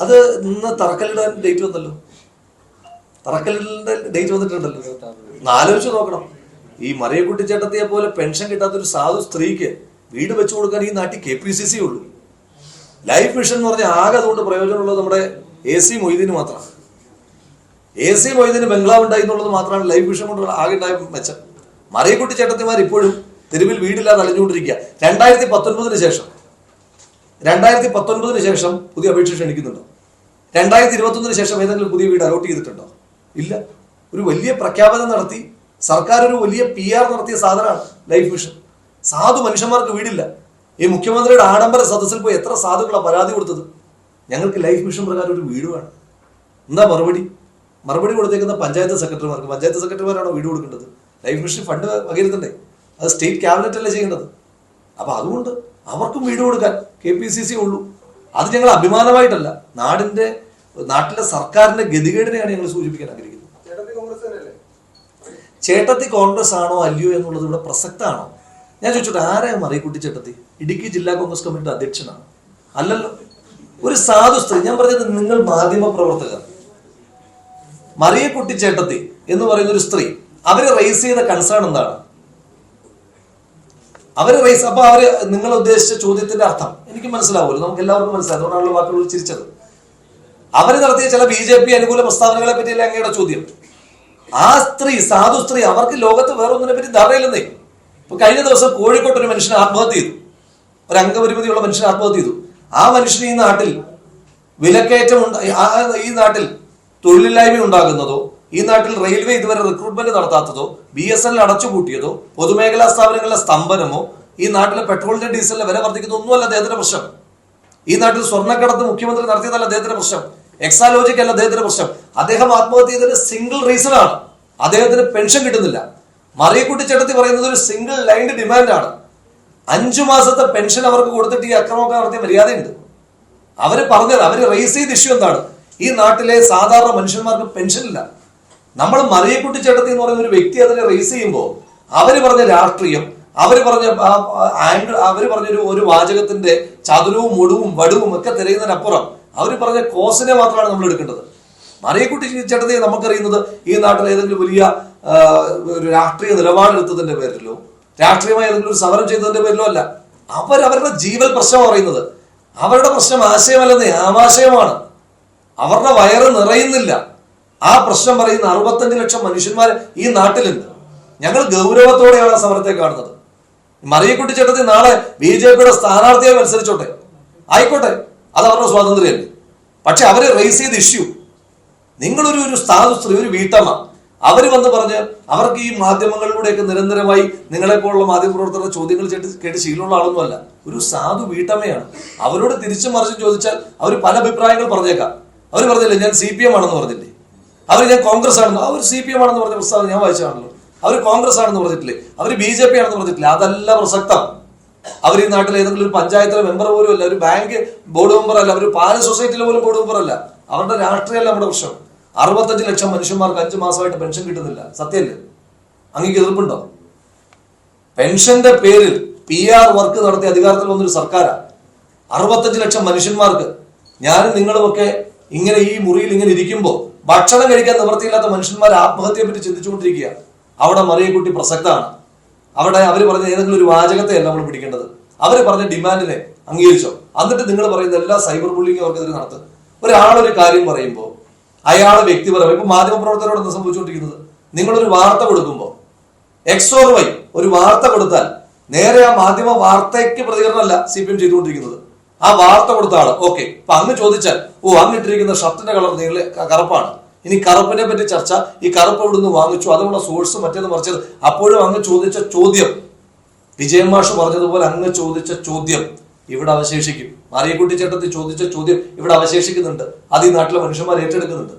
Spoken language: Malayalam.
അത് ഇന്ന് തറക്കല്ലിടാൻ ഡേറ്റ് വന്നല്ലോ, തറക്കല്ലിടലിന്റെ ഡേറ്റ് വന്നിട്ടുണ്ടല്ലോ. ആലോചിച്ച് നോക്കണം, ഈ മറിയക്കുട്ടി ചേട്ടത്തിയെ പോലെ പെൻഷൻ കിട്ടാത്തൊരു സാധു സ്ത്രീക്ക് വീട് വെച്ചു കൊടുക്കാൻ ഈ നാട്ടിൽ KPCC ഉള്ളൂ. ലൈഫ് മിഷൻ എന്ന് പറഞ്ഞാൽ ആകെ അതുകൊണ്ട് പ്രയോജനമുള്ളത് നമ്മുടെ AC മൊയ്തീന് മാത്രമാണ്. AC മൊയ്തീന് ബംഗ്ലാവ് ഉണ്ടായി എന്നുള്ളത് മാത്രമാണ് ലൈഫ് മിഷൻ കൊണ്ട് ആകെ ഉണ്ടായ മെച്ചം. മറിയക്കുട്ടി ചേട്ടത്തിമാർ ഇപ്പോഴും തെരുവിൽ വീടില്ലാതെ അലഞ്ഞുകൊണ്ടിരിക്കുക. 2019 ശേഷം പുതിയ അപേക്ഷ ക്ഷണിക്കുന്നുണ്ടോ? 2021 ശേഷം ഏതെങ്കിലും പുതിയ വീട് അലോട്ട് ചെയ്തിട്ടുണ്ടോ? ഇല്ല. ഒരു വലിയ പ്രഖ്യാപനം നടത്തി സർക്കാർ ഒരു വലിയ PR നടത്തിയ സാധനമാണ് ലൈഫ് മിഷൻ. സാധു മനുഷ്യന്മാർക്ക് വീടില്ല. ഈ മുഖ്യമന്ത്രിയുടെ ആഡംബര സദസ്സിൽ പോയി എത്ര സാധുക്കളാണ് പരാതി കൊടുത്തത്, ഞങ്ങൾക്ക് ലൈഫ് മിഷൻ പ്രകാരം ഒരു വീട് വേണം. എന്താ മറുപടി കൊടുത്തേക്കുന്ന പഞ്ചായത്ത് സെക്രട്ടറിമാരാണോ വീട് കൊടുക്കേണ്ടത്? ലൈഫ് മിഷൻ ഫണ്ട് വകയിരുത്തണ്ടേ? അത് സ്റ്റേറ്റ് ക്യാബിനറ്റ് അല്ലേ ചെയ്യേണ്ടത്? അപ്പൊ അതുകൊണ്ട് അവർക്കും വീട് കൊടുക്കാൻ KPCC ഉള്ളൂ. അത് ഞങ്ങൾ അഭിമാനമായിട്ടല്ല, നാട്ടിലെ സർക്കാരിന്റെ ഗതികേടിനെയാണ് ഞങ്ങൾ സൂചിപ്പിക്കാൻ ആഗ്രഹിക്കുന്നത്. ചേട്ടത്തി കോൺഗ്രസ് ആണോ അല്ലയോ എന്നുള്ളത് ഇവിടെ പ്രസക്തമാണോ? ഞാൻ ചോദിച്ചോട്ടെ, ആരായ മറിയക്കുട്ടി ചേട്ടത്തി? ഇടുക്കി ജില്ലാ കോൺഗ്രസ് കമ്മിറ്റിയുടെ അധ്യക്ഷനാണ്? അല്ലല്ലോ. ഒരു സാധു സ്ത്രീ. ഞാൻ പറഞ്ഞത്, നിങ്ങൾ മാധ്യമ പ്രവർത്തകർ, മറിയക്കുട്ടി ചേട്ടത്തി എന്ന് പറയുന്ന ഒരു സ്ത്രീ, അവര് റേസ് ചെയ്ത കൺസേൺ എന്താണ്? അപ്പൊ നിങ്ങൾ ഉദ്ദേശിച്ച ചോദ്യത്തിന്റെ അർത്ഥം എനിക്ക് മനസ്സിലാവുമല്ലോ, നമുക്ക് എല്ലാവർക്കും മനസ്സിലാവും. അതുകൊണ്ടാണല്ലോ വാക്കുകൾ ചിരിച്ചത്. അവര് നടത്തിയ ചില BJP അനുകൂല പ്രസ്താവനകളെ പറ്റിയല്ല അങ്ങയുടെ ചോദ്യം. ആ സ്ത്രീ, സാധു സ്ത്രീ, അവർക്ക് ലോകത്ത് വേറെ ഒന്നിനെ പറ്റി ധാരണയില്ലെന്നേ. ഇപ്പൊ കഴിഞ്ഞ ദിവസം കോഴിക്കോട്ട് ഒരു മനുഷ്യൻ ആത്മഹത്യ ചെയ്തു, ഒരു അംഗപരിമിതിയുള്ള മനുഷ്യൻ ആത്മഹത്യ ചെയ്തു. ആ മനുഷ്യന് ഈ നാട്ടിൽ വിലക്കയറ്റം ഈ നാട്ടിൽ തൊഴിലില്ലായ്മ ഉണ്ടാകുന്നതോ, ഈ നാട്ടിൽ റെയിൽവേ ഇതുവരെ റിക്രൂട്ട്മെന്റ് നടത്താത്തതോ, BSNL അടച്ചുപൂട്ടിയതോ, പൊതുമേഖലാ സ്ഥാപനങ്ങളിലെ സ്തംഭനമോ, ഈ നാട്ടിലെ പെട്രോളിന്റെ ഡീസലിന്റെ വില വർദ്ധിക്കുന്ന ഒന്നുമല്ല അദ്ദേഹത്തിന്റെ പ്രശ്നം. ഈ നാട്ടിൽ സ്വർണ്ണക്കടത്ത് മുഖ്യമന്ത്രി നടത്തിയതല്ല അദ്ദേഹത്തിന്റെ പ്രശ്നം. എക്സാലോജിക് അല്ല അദ്ദേഹത്തിന്റെ പ്രശ്നം. അദ്ദേഹം ആത്മഹത്യ ചെയ്തതിന് സിംഗിൾ റീസൺ ആണ്, അദ്ദേഹത്തിന് പെൻഷൻ കിട്ടുന്നില്ല. മറിയക്കുട്ടി ചേട്ടത്തി പറയുന്നത് ഒരു സിംഗിൾ ലൈൻഡ് ഡിമാൻഡാണ്. 5 മാസത്തെ പെൻഷൻ അവർക്ക് കൊടുത്തിട്ട് ഈ അക്രമമൊക്കെ നടത്തിയ മര്യാദയുണ്ട്. അവര് റേസ് ചെയ്ത ഇഷ്യൂ എന്താണ്? ഈ നാട്ടിലെ സാധാരണ മനുഷ്യന്മാർക്ക് പെൻഷൻ ഇല്ല. നമ്മൾ മറിയക്കുട്ടി ചേട്ടത്തി എന്ന് പറയുന്ന ഒരു വ്യക്തി അതിനെ റേസ് ചെയ്യുമ്പോൾ അവര് പറഞ്ഞ രാഷ്ട്രീയം, അവര് പറഞ്ഞൊരു ഒരു വാചകത്തിന്റെ ചതുരവും മുടുവും വടുവും ഒക്കെ തിരയുന്നതിനപ്പുറം അവര് പറഞ്ഞ കോസിനെ മാത്രമാണ് നമ്മൾ എടുക്കേണ്ടത്. മറിയക്കുട്ടി ചേട്ടത്തെ നമുക്കറിയുന്നത് ഈ നാട്ടിൽ ഏതെങ്കിലും വലിയ ഒരു രാഷ്ട്രീയ നിലപാടെടുത്തതിന്റെ പേരിലോ, രാഷ്ട്രീയമായി ഏതെങ്കിലും ഒരു സമരം ചെയ്തതിന്റെ പേരിലോ അല്ല. അവരുടെ ജീവൽ പ്രശ്നം പറയുന്നത്. അവരുടെ പ്രശ്നം ആശയമല്ലെന്നേ, ആമാശയമാണ്. അവരുടെ വയറ് നിറയുന്നില്ല. ആ പ്രശ്നം പറയുന്ന 65 ലക്ഷം മനുഷ്യന്മാർ ഈ നാട്ടിലുണ്ട്. ഞങ്ങൾ ഗൗരവത്തോടെയാണ് ആ സമരത്തെ കാണുന്നത്. മറിയക്കുട്ടി ചേട്ടത്തി നാളെ BJPയുടെ സ്ഥാനാർത്ഥിയായി മത്സരിച്ചോട്ടെ, ആയിക്കോട്ടെ, അത് അവരുടെ സ്വാതന്ത്ര്യമല്ലേ. പക്ഷെ അവര് റേസ് ചെയ്ത ഇഷ്യൂ, നിങ്ങളൊരു സാധു സ്ത്രീ, ഒരു വീട്ടമ്മ, അവര് വന്ന് പറഞ്ഞ് അവർക്ക് ഈ മാധ്യമങ്ങളിലൂടെയൊക്കെ നിരന്തരമായി നിങ്ങളെപ്പോലുള്ള മാധ്യമപ്രവർത്തകരുടെ ചോദ്യങ്ങൾ കേട്ട് ശീലമുള്ള ആളൊന്നുമല്ല. ഒരു സാധു വീട്ടമ്മയാണ്. അവരോട് തിരിച്ചു മറിച്ച് ചോദിച്ചാൽ അവർ പല അഭിപ്രായങ്ങൾ പറഞ്ഞേക്കാം. അവർ പറഞ്ഞില്ലേ, ഞാൻ CPM ആണെന്ന് പറഞ്ഞില്ലേ, അവർ ഞാൻ കോൺഗ്രസ് ആണെന്ന്, അവർ CPM ആണെന്ന് പറഞ്ഞ പ്രസ്താവന ഞാൻ വായിച്ചാണല്ലോ. അവർ കോൺഗ്രസ് ആണെന്ന് പറഞ്ഞിട്ടില്ലേ, അവർ BJP ആണെന്ന് പറഞ്ഞിട്ടില്ല. അതല്ല പ്രസക്തം. അവർ ഈ നാട്ടിൽ ഏതെങ്കിലും ഒരു പഞ്ചായത്തിലെ മെമ്പർ പോലും അല്ല, ഒരു ബാങ്ക് ബോർഡ് മെമ്പർ അല്ല, ഒരു പാല സൊസൈറ്റിയിലെ പോലും ബോർഡ് മെമ്പർ അല്ല. അവരുടെ രാഷ്ട്രീയമല്ല നമ്മുടെ പ്രശ്നം. 65 ലക്ഷം മനുഷ്യന്മാർക്ക് 5 മാസമായിട്ട് പെൻഷൻ കിട്ടുന്നില്ല. സത്യമല്ലേ? അങ്ങേക്ക് എതിർപ്പുണ്ടോ? പെൻഷന്റെ പേരിൽ PR വർക്ക് നടത്തി അധികാരത്തിൽ വന്നൊരു സർക്കാരാണ്. 65 ലക്ഷം മനുഷ്യന്മാർക്ക്, ഞാനും നിങ്ങളുമൊക്കെ ഇങ്ങനെ ഈ മുറിയിൽ ഇങ്ങനെ ഇരിക്കുമ്പോൾ ഭക്ഷണം കഴിക്കാൻ നിവൃത്തിയില്ലാത്ത മനുഷ്യന്മാർ ആത്മഹത്യയെ പറ്റി ചിന്തിച്ചുകൊണ്ടിരിക്കുക. അവിടെ മറിയക്കുട്ടി പ്രസക്തമാണ്. അവിടെ അവർ പറഞ്ഞ ഏതെങ്കിലും ഒരു വാചകത്തെയല്ല നമ്മൾ പിടിക്കേണ്ടത്. അവർ പറഞ്ഞ ഡിമാൻഡിനെ അംഗീകരിച്ചോ? എന്നിട്ട് നിങ്ങൾ പറയുന്ന എല്ലാ സൈബർ ബുള്ളിങ് അവർക്കെതിരെ നടത്തുക. ഒരാളൊരു കാര്യം പറയുമ്പോൾ അയാളെ വ്യക്തിപരമായി, ഇപ്പൊ മാധ്യമപ്രവർത്തകരോട് എന്താ സംഭവിച്ചുകൊണ്ടിരിക്കുന്നത്? നിങ്ങളൊരു വാർത്ത കൊടുക്കുമ്പോൾ X or Y ഒരു വാർത്ത കൊടുത്താൽ നേരെ ആ മാധ്യമ വാർത്തയ്ക്ക് പ്രതികരണമല്ല CPM ചെയ്തുകൊണ്ടിരിക്കുന്നത്. ആ വാർത്ത കൊടുത്ത ആള് ഓക്കെ, അപ്പൊ അങ്ങ് ചോദിച്ചാൽ, അങ്ങ് ഇട്ടിരിക്കുന്ന ഷർട്ടിന്റെ കളർ കറുപ്പാണ്, ഇനി കറുപ്പിനെ പറ്റി ചർച്ച, ഈ കറുപ്പ് എവിടുന്ന് വാങ്ങിച്ചു, അതിനുള്ള സോഴ്സ്, മറ്റേത് മറിച്ചത്. അപ്പോഴും അങ്ങ് ചോദിച്ച ചോദ്യം, വിജയൻ മാഷ് പറഞ്ഞതുപോലെ അങ്ങ് ചോദിച്ച ചോദ്യം ഇവിടെ അവശേഷിക്കും. മറിയക്കുട്ടി ചേട്ടത്തി ചോദിച്ച ചോദ്യം ഇവിടെ അവശേഷിക്കുന്നുണ്ട്. അത് ഈ നാട്ടിലെ മനുഷ്യന്മാർ ഏറ്റെടുക്കുന്നുണ്ട്.